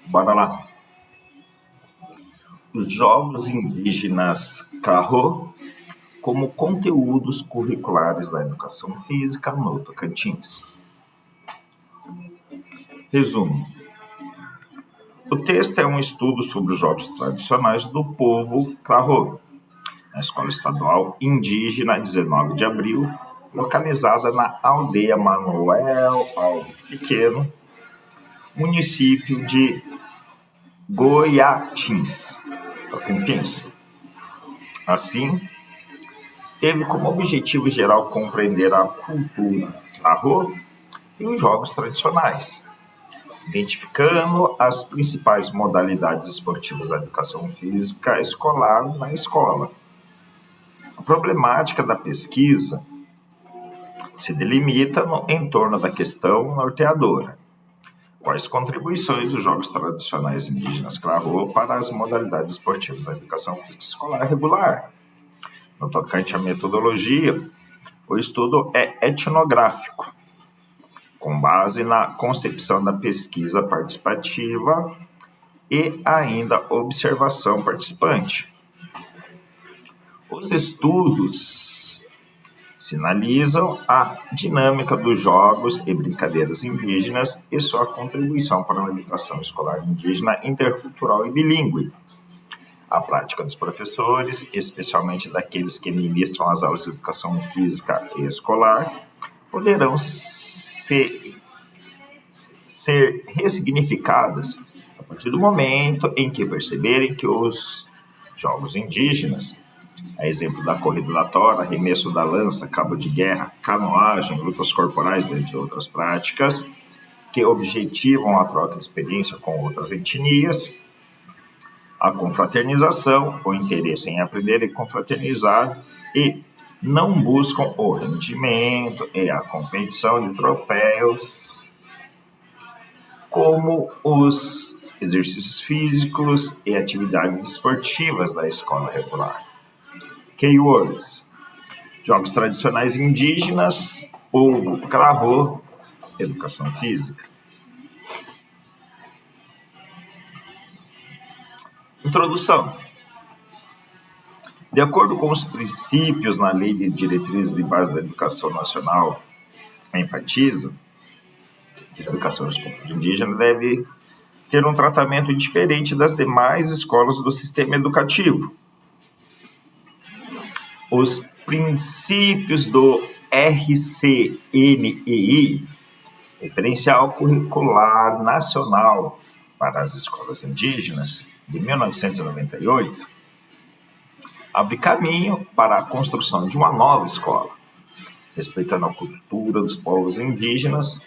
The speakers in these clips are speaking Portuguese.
Bora lá. Os Jogos Indígenas Carro como conteúdos curriculares da educação física no Tocantins. Resumo. O texto é um estudo sobre os jogos tradicionais do povo Carro, na Escola Estadual Indígena 19 de Abril, localizada na aldeia Manuel Alves Pequeno, município de Goiatins, Tocantins. Assim, teve como objetivo geral compreender a cultura Carro e os jogos tradicionais, identificando as principais modalidades esportivas da educação física escolar na escola. A problemática da pesquisa se delimita em torno da questão norteadora. Quais contribuições dos jogos tradicionais indígenas Carro para as modalidades esportivas da educação física escolar regular? No tocante à metodologia, o estudo é etnográfico, com base na concepção da pesquisa participativa e ainda observação participante. Os estudos sinalizam a dinâmica dos jogos e brincadeiras indígenas e sua contribuição para uma educação escolar indígena intercultural e bilíngue. A prática dos professores, especialmente daqueles que ministram as aulas de educação física e escolar, poderão ser ressignificadas a partir do momento em que perceberem que os jogos indígenas, a exemplo da corrida da tora, arremesso da lança, cabo de guerra, canoagem, lutas corporais, dentre outras práticas, que objetivam a troca de experiência com outras etnias, a confraternização, o interesse em aprender e confraternizar, e não buscam o rendimento e a competição de troféus, como os exercícios físicos e atividades esportivas da escola regular. Keywords: jogos tradicionais indígenas, povo Carro, educação física. Introdução. De acordo com os princípios na Lei de Diretrizes e Bases da Educação Nacional, enfatiza que a educação indígena deve ter um tratamento diferente das demais escolas do sistema educativo. Os princípios do RCNEI, Referencial Curricular Nacional para as Escolas Indígenas, de 1998, abre caminho para a construção de uma nova escola, respeitando a cultura dos povos indígenas,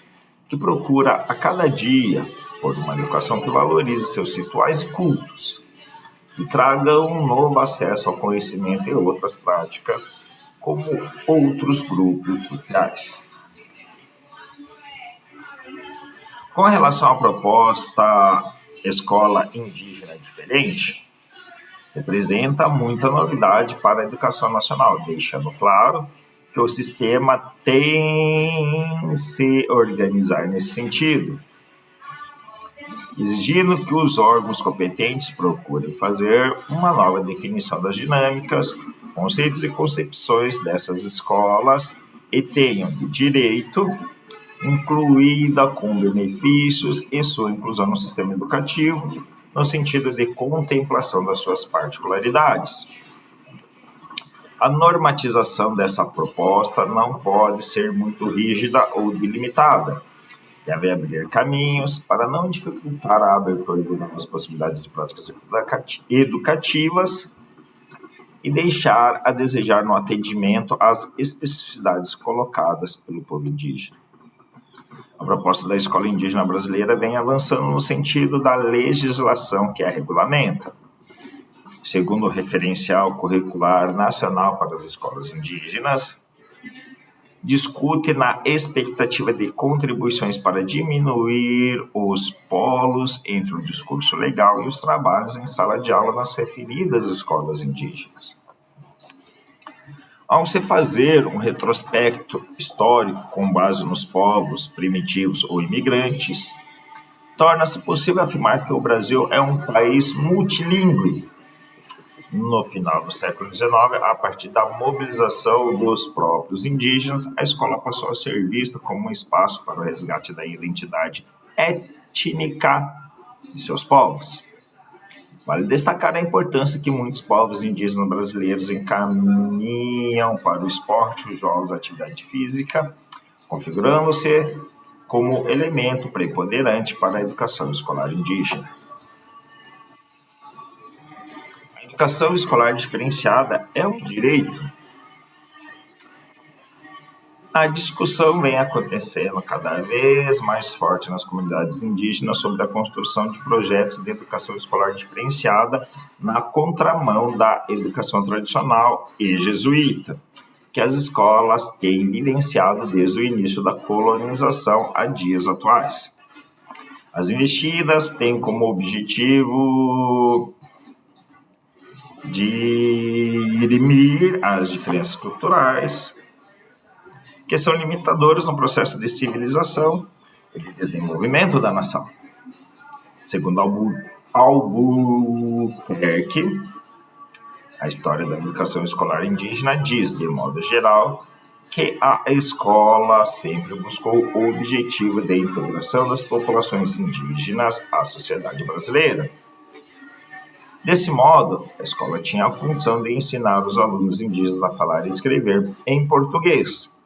que procura a cada dia por uma educação que valorize seus rituais e cultos e traga um novo acesso ao conhecimento e outras práticas como outros grupos sociais. Com relação à proposta Escola Indígena Diferente, representa muita novidade para a educação nacional, deixando claro que o sistema tem se organizar nesse sentido, exigindo que os órgãos competentes procurem fazer uma nova definição das dinâmicas, conceitos e concepções dessas escolas e tenham de direito incluída com benefícios e sua inclusão no sistema educativo, no sentido de contemplação das suas particularidades. A normatização dessa proposta não pode ser muito rígida ou delimitada. Deve abrir caminhos para não dificultar a abertura de novas possibilidades de práticas educativas e deixar a desejar no atendimento às especificidades colocadas pelo povo indígena. A proposta da Escola Indígena Brasileira vem avançando no sentido da legislação que a regulamenta. Segundo o Referencial Curricular Nacional para as Escolas Indígenas, discute na expectativa de contribuições para diminuir os polos entre o discurso legal e os trabalhos em sala de aula nas referidas escolas indígenas. Ao se fazer um retrospecto histórico com base nos povos primitivos ou imigrantes, torna-se possível afirmar que o Brasil é um país multilingüe. No final do século XIX, a partir da mobilização dos próprios indígenas, a escola passou a ser vista como um espaço para o resgate da identidade étnica de seus povos. Vale destacar a importância que muitos povos indígenas brasileiros encaminham para o esporte, os jogos, a atividade física, configurando-se como elemento preponderante para a educação escolar indígena. A educação escolar diferenciada é um direito. A discussão vem acontecendo cada vez mais forte nas comunidades indígenas sobre a construção de projetos de educação escolar diferenciada na contramão da educação tradicional e jesuíta, que as escolas têm vivenciado desde o início da colonização a dias atuais. As investidas têm como objetivo dirimir as diferenças culturais, que são limitadoras no processo de civilização e de desenvolvimento da nação. Segundo Albuquerque, a história da educação escolar indígena diz, de modo geral, que a escola sempre buscou o objetivo de integração das populações indígenas à sociedade brasileira. Desse modo, a escola tinha a função de ensinar os alunos indígenas a falar e escrever em português.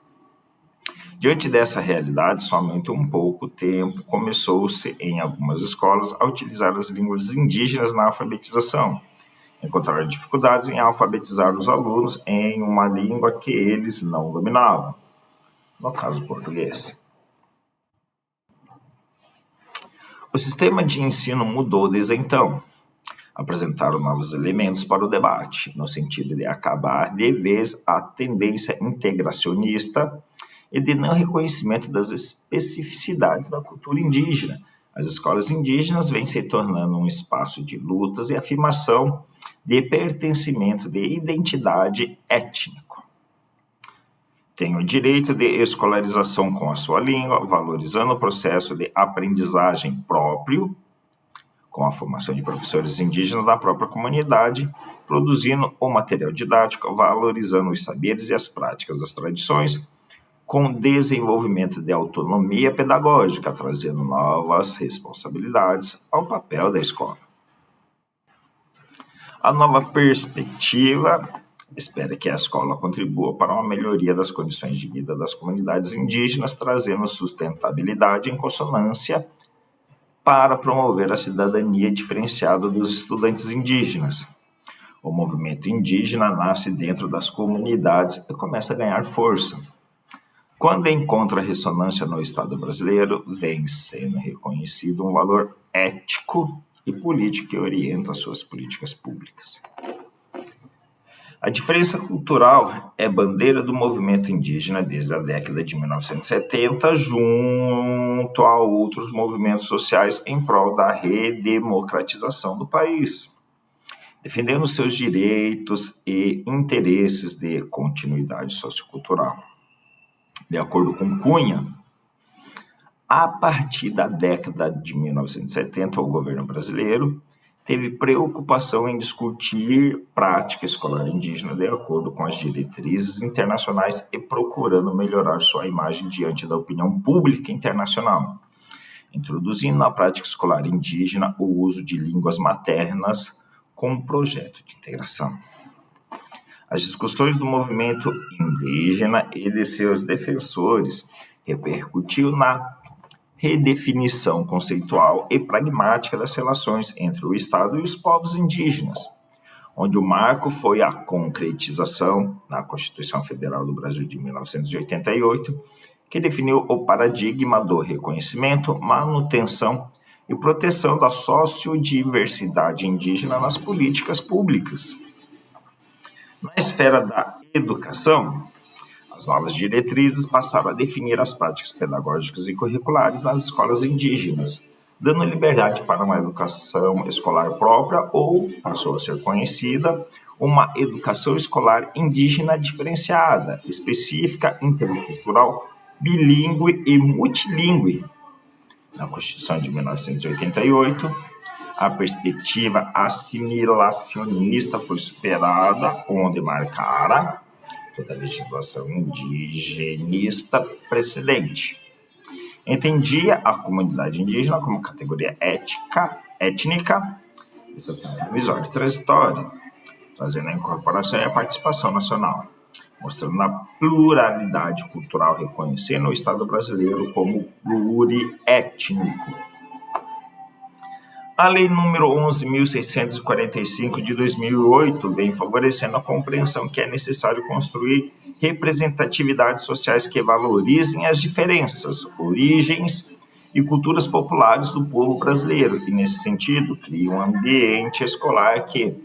Diante dessa realidade, somente um pouco tempo começou-se em algumas escolas a utilizar as línguas indígenas na alfabetização. Encontraram dificuldades em alfabetizar os alunos em uma língua que eles não dominavam, no caso o português. O sistema de ensino mudou desde então. Apresentaram novos elementos para o debate, no sentido de acabar de vez a tendência integracionista e de não reconhecimento das especificidades da cultura indígena. As escolas indígenas vêm se tornando um espaço de lutas e afirmação de pertencimento de identidade étnico. Tem o direito de escolarização com a sua língua, valorizando o processo de aprendizagem próprio, com a formação de professores indígenas da própria comunidade, produzindo o material didático, valorizando os saberes e as práticas das tradições, com desenvolvimento de autonomia pedagógica, trazendo novas responsabilidades ao papel da escola. A nova perspectiva espera que a escola contribua para uma melhoria das condições de vida das comunidades indígenas, trazendo sustentabilidade em consonância para promover a cidadania diferenciada dos estudantes indígenas. O movimento indígena nasce dentro das comunidades e começa a ganhar força. Quando encontra ressonância no Estado brasileiro, vem sendo reconhecido um valor ético e político que orienta suas políticas públicas. A diferença cultural é bandeira do movimento indígena desde a década de 1970, junto a outros movimentos sociais em prol da redemocratização do país, defendendo seus direitos e interesses de continuidade sociocultural. De acordo com Cunha, a partir da década de 1970, o governo brasileiro teve preocupação em discutir prática escolar indígena de acordo com as diretrizes internacionais e procurando melhorar sua imagem diante da opinião pública internacional, introduzindo na prática escolar indígena o uso de línguas maternas com um projeto de integração. As discussões do movimento indígena e de seus defensores repercutiu na redefinição conceitual e pragmática das relações entre o Estado e os povos indígenas, onde o marco foi a concretização na Constituição Federal do Brasil de 1988, que definiu o paradigma do reconhecimento, manutenção e proteção da sociodiversidade indígena nas políticas públicas. Na esfera da educação, as novas diretrizes passaram a definir as práticas pedagógicas e curriculares nas escolas indígenas, dando liberdade para uma educação escolar própria ou, passou a ser conhecida, uma educação escolar indígena diferenciada, específica, intercultural, bilíngue e multilíngue, Na Constituição de 1988, a perspectiva assimilacionista foi superada, onde marcara toda a legislação indigenista precedente. Entendia a comunidade indígena como categoria étnica, estação provisória e transitória, trazendo a incorporação e a participação nacional, mostrando a pluralidade cultural, reconhecendo o Estado brasileiro como pluriétnico. A Lei número 11.645 de 2008 vem favorecendo a compreensão que é necessário construir representatividades sociais que valorizem as diferenças, origens e culturas populares do povo brasileiro e, nesse sentido, cria um ambiente escolar que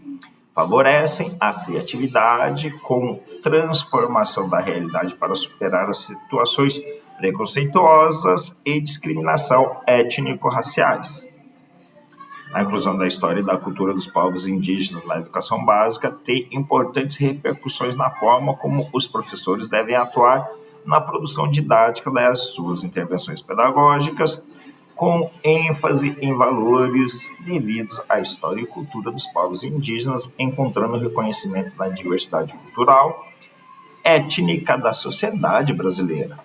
favorecem a criatividade com transformação da realidade para superar as situações preconceituosas e discriminação étnico-raciais. A inclusão da história e da cultura dos povos indígenas na educação básica tem importantes repercussões na forma como os professores devem atuar na produção didática das suas intervenções pedagógicas, com ênfase em valores devidos à história e cultura dos povos indígenas, encontrando reconhecimento da diversidade cultural, étnica da sociedade brasileira.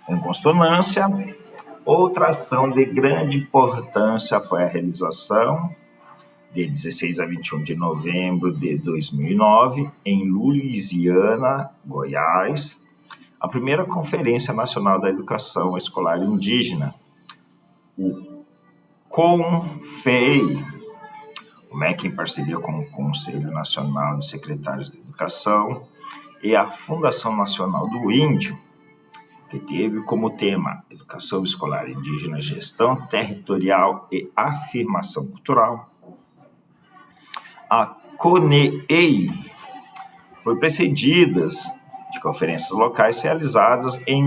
Em consonância, outra ação de grande importância foi a realização, de 16 a 21 de novembro de 2009, em Luisiana, Goiás, a primeira Conferência Nacional da Educação Escolar Indígena, o CONFEI, o MEC em parceria com o Conselho Nacional de Secretários de Educação e a Fundação Nacional do Índio, que teve como tema Educação Escolar Indígena, Gestão Territorial e Afirmação Cultural. A CONEEI foi precedida de conferências locais realizadas em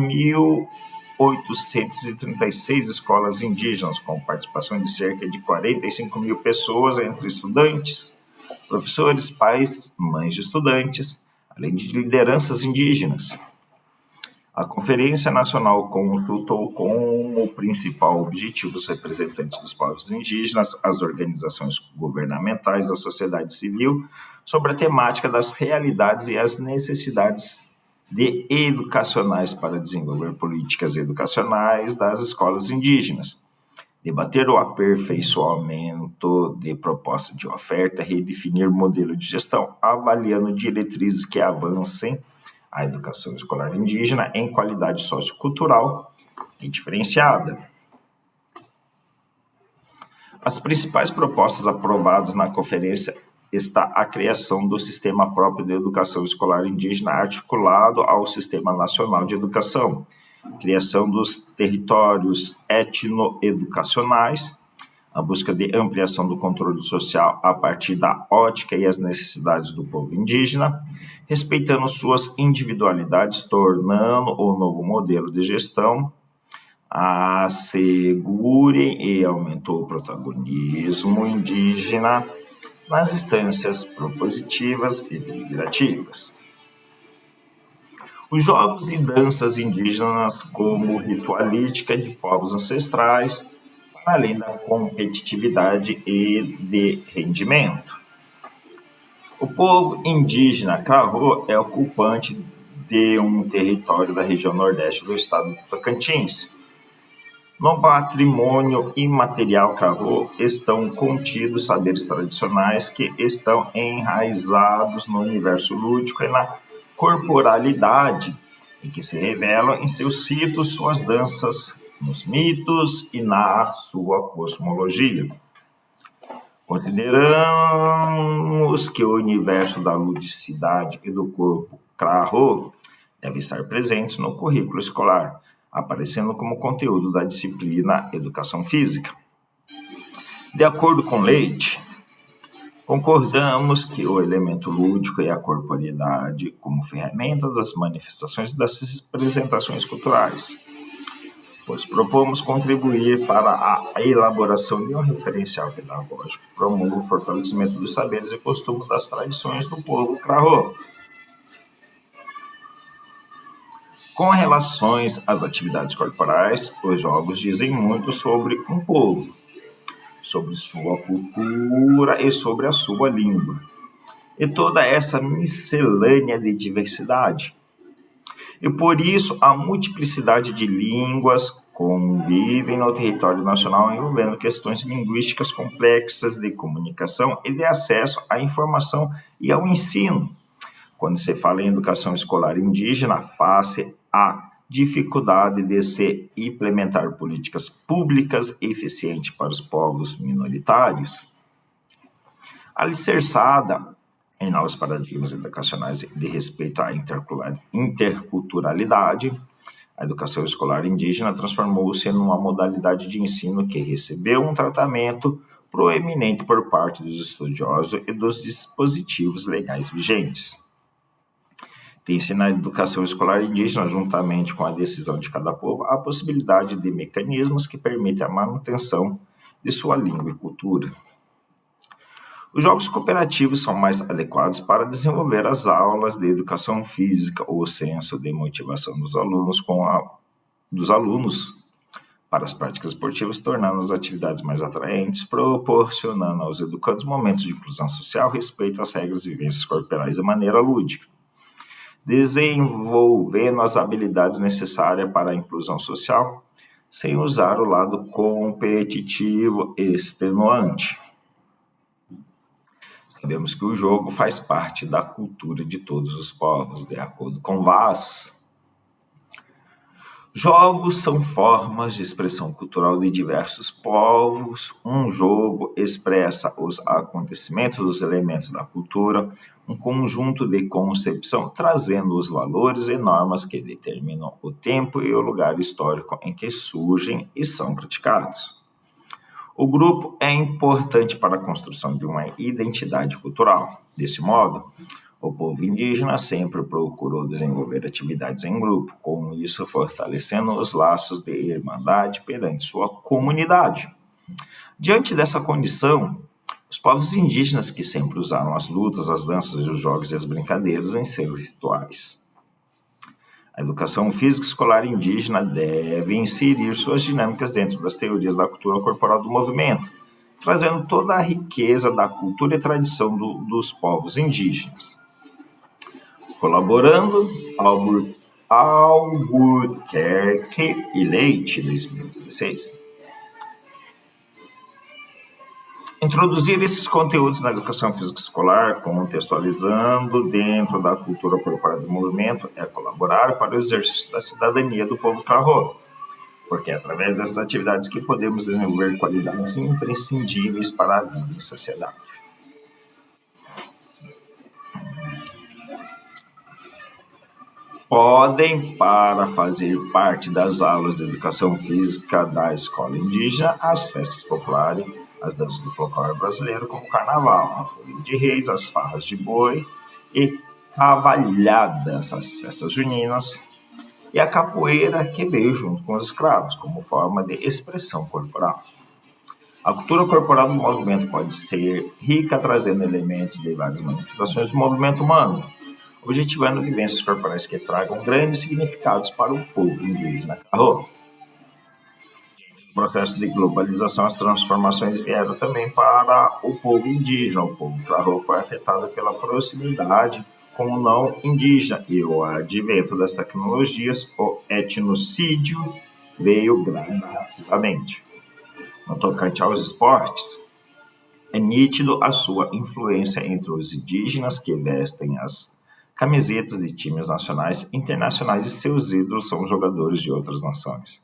1.836 escolas indígenas, com participação de cerca de 45 mil pessoas, entre estudantes, professores, pais, mães de estudantes, além de lideranças indígenas. A Conferência Nacional consultou como principal objetivo os representantes dos povos indígenas, as organizações governamentais da sociedade civil, sobre a temática das realidades e as necessidades educacionais para desenvolver políticas educacionais das escolas indígenas, debater o aperfeiçoamento de proposta de oferta, redefinir modelo de gestão, avaliando diretrizes que avancem a educação escolar indígena em qualidade sociocultural e diferenciada. As principais propostas aprovadas na conferência está a criação do Sistema Próprio de Educação Escolar Indígena articulado ao Sistema Nacional de Educação, criação dos territórios etnoeducacionais, a busca de ampliação do controle social a partir da ótica e as necessidades do povo indígena, respeitando suas individualidades, tornando o novo modelo de gestão assegure e aumentou o protagonismo indígena nas instâncias propositivas e deliberativas. Os jogos e danças indígenas como ritualística de povos ancestrais, além da competitividade e de rendimento. O povo indígena Karro é ocupante de um território da região nordeste do estado do Tocantins. No patrimônio imaterial Karro estão contidos saberes tradicionais que estão enraizados no universo lúdico e na corporalidade, e que se revelam em seus ritos, suas danças, nos mitos e na sua cosmologia. Consideramos que o universo da ludicidade e do corpo Karro deve estar presente no currículo escolar, aparecendo como conteúdo da disciplina Educação Física. De acordo com Leite, concordamos que o elemento lúdico e a corporeidade como ferramentas das manifestações das representações culturais, pois propomos contribuir para a elaboração de um referencial pedagógico que promova o fortalecimento dos saberes e costumes das tradições do povo Karro. Com relações às atividades corporais, os jogos dizem muito sobre um povo, sobre sua cultura e sobre a sua língua. E toda essa miscelânea de diversidade. E por isso a multiplicidade de línguas convivem no território nacional envolvendo questões linguísticas complexas de comunicação e de acesso à informação e ao ensino. Quando se fala em educação escolar indígena, face à dificuldade de se implementar políticas públicas eficientes para os povos minoritários, alicerçada em novos paradigmas educacionais de respeito à interculturalidade, a educação escolar indígena transformou-se numa modalidade de ensino que recebeu um tratamento proeminente por parte dos estudiosos e dos dispositivos legais vigentes. Tem-se na educação escolar indígena, juntamente com a decisão de cada povo, a possibilidade de mecanismos que permitem a manutenção de sua língua e cultura. Os jogos cooperativos são mais adequados para desenvolver as aulas de educação física ou o senso de motivação dos alunos para as práticas esportivas, tornando as atividades mais atraentes, proporcionando aos educandos momentos de inclusão social, respeito às regras e vivências corporais de maneira lúdica, desenvolvendo as habilidades necessárias para a inclusão social, sem usar o lado competitivo extenuante. Sabemos que o jogo faz parte da cultura de todos os povos, de acordo com Vaz. Jogos são formas de expressão cultural de diversos povos. Um jogo expressa os acontecimentos, os elementos da cultura, um conjunto de concepção, trazendo os valores e normas que determinam o tempo e o lugar histórico em que surgem e são praticados. O grupo é importante para a construção de uma identidade cultural. Desse modo, o povo indígena sempre procurou desenvolver atividades em grupo, com isso fortalecendo os laços de irmandade perante sua comunidade. Diante dessa condição, os povos indígenas que sempre usaram as lutas, as danças, os jogos e as brincadeiras em seus rituais. A educação física escolar indígena deve inserir suas dinâmicas dentro das teorias da cultura corporal do movimento, trazendo toda a riqueza da cultura e tradição dos povos indígenas. Colaborando, Albuquerque e Leite, 2016. Introduzir esses conteúdos na educação física escolar, contextualizando dentro da cultura corporal do movimento, é colaborar para o exercício da cidadania do povo Carro, porque é através dessas atividades que podemos desenvolver qualidades imprescindíveis para a vida em sociedade. Podem, para fazer parte das aulas de educação física da escola indígena, as festas populares, as danças do folclore brasileiro, como o carnaval, a folia de reis, as farras de boi e cavalhadas, as festas juninas, e a capoeira que veio junto com os escravos, como forma de expressão corporal. A cultura corporal do movimento pode ser rica, trazendo elementos de várias manifestações do movimento humano, objetivando vivências corporais que tragam grandes significados para o povo indígena Carro. No processo de globalização, as transformações vieram também para o povo indígena. O povo Carro foi afetado pela proximidade com o não indígena e o advento das tecnologias, o etnocídio veio gradativamente. No tocante aos esportes, é nítido a sua influência entre os indígenas que vestem as camisetas de times nacionais e internacionais e seus ídolos são jogadores de outras nações.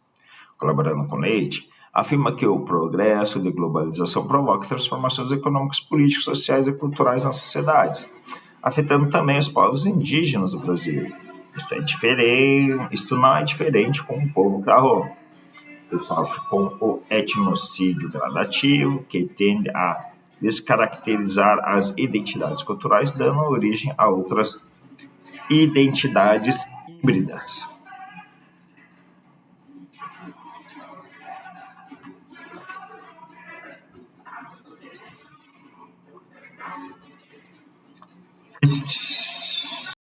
Colaborando com Leite, afirma que o progresso de globalização provoca transformações econômicas, políticas, sociais e culturais nas sociedades, afetando também os povos indígenas do Brasil. Isto não é diferente com o povo Carro, que sofre com o etnocídio gradativo, que tende a descaracterizar as identidades culturais, dando origem a outras identidades híbridas.